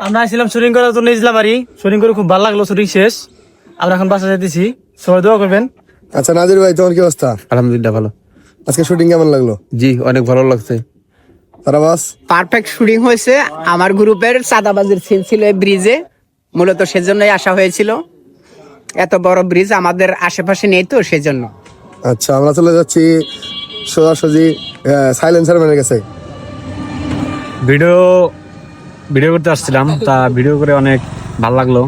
আমরা আসছিলাম শুটিং করার জন্য ইসলামারি। শুটিং করে খুব ভালো লাগলো, শুটিং শেষ। আমরা এখন বাসা যাইতেছি, সবাই দোয়া করবেন। আচ্ছা নাজির ভাই, তোমার কি অবস্থা? আলহামদুলিল্লাহ ভালো। আজকে শুটিং কেমন লাগলো? জি অনেক ভালো লাগছে। তারাবাস? পারফেক্ট শুটিং হয়েছে। আমার গ্রুপের চাঁদাবাজির সিন ছিল এই ব্রিজে, মূলত সেজন্যই আসা হয়েছিল। এত বড় ব্রিজ আমাদের আশেপাশে নেই তো সেজন্য। আচ্ছা, আমরা চলে যাচ্ছি সোজাসুজি সাইলেন্সার ম্যানের কাছে। ভিডিও করতে আসছিলাম, তা ভিডিও করে অনেক ভালো লাগলো।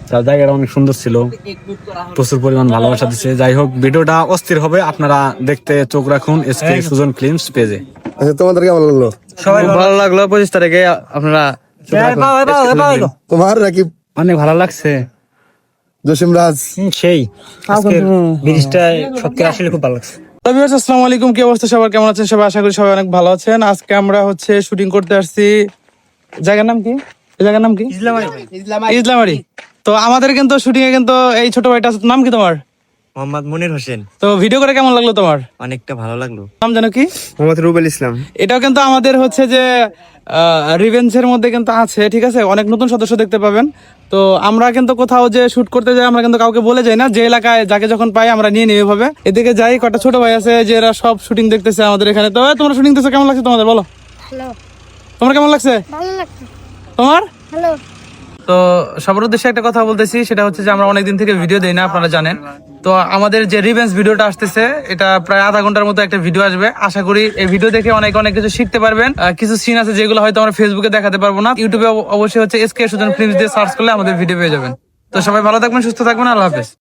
তার জায়গাটা অনেক সুন্দর ছিল, প্রচুর পরিমাণ ভালোবাসা দিচ্ছে। যাই হোক, ভিডিওটা অস্থির হবে, আপনারা দেখতে চোখ রাখুন এসকে সুজন ফিল্মস পেজে। আচ্ছা, তোমাদের কেমন লাগলো? সবাই ভালো লাগলো। 25 তারিখে আপনারা তোমার নাকি? অনেক ভালো লাগছে। জসিম রাজ? সেই ব্রিজটা সত্যি আসলে খুব ভালো লাগছে। আসসালামু আলাইকুম, কি অবস্থা সবার, কেমন আছেন সবাই? আশা করি সবাই অনেক ভালো আছেন। আজকে আমরা শুটিং করতে আসছি। জায়গার নাম কি? এই জায়গার নাম কি? ইসলামারি। তো আমাদের কিন্তু শুটিং এ কিন্তু এই ছোট ভাইটা আছে, নাম কি তোমার? মোহাম্মদ মনির হোসেন। তো ভিডিও করে কেমন লাগলো তোমার? অনেকটা ভালো লাগলো। নাম জানো কি? মোহাম্মদ রুবেল ইসলাম। এটাও কিন্তু আমাদের যে রিভেঞ্জের মধ্যে কিন্তু আছে, ঠিক আছে? অনেক নতুন সদস্য দেখতে পাবেন। তো আমরা কিন্তু কোথাও যে শুট করতে যাই, আমরা কিন্তু কাউকে বলে যাই না, যে এলাকায় যাকে যখন পাই আমরা নিয়ে নিই এভাবে। এদিকে যাই, কটা ছোট ভাই আছে যে এরা সব শুটিং দেখতেছে আমাদের এখানে। তো তোমরা শুটিং দেখতেছো, কেমন লাগছে তোমাদের বলো? হ্যালো, তোমার কেমন লাগছে? ভালো লাগছে। তোমার? হ্যালো। তো সবার উদ্দেশ্যে একটা কথা বলতেছি, সেটা হচ্ছে যে আমরা অনেকদিন থেকে ভিডিও দেই না, আপনারা জানেন। তো আমাদের যে রিভেঞ্জ ভিডিওটা আসতেছে, এটা প্রায় আধা ঘন্টার মতো একটা ভিডিও আসবে। আশা করি এই ভিডিও দেখে অনেক কিছু শিখতে পারবেন। কিছু সিন আছে যেগুলো হয়তো আমরা ফেসবুকে দেখাতে পারবো না। ইউটিউবে অবশ্যই এসকে সুজন ফিল্মস দিয়ে সার্চ করলে আমাদের ভিডিও পেয়ে যাবেন। তো সবাই ভালো থাকবেন, সুস্থ থাকবেন, আল্লাহ হাফেজ।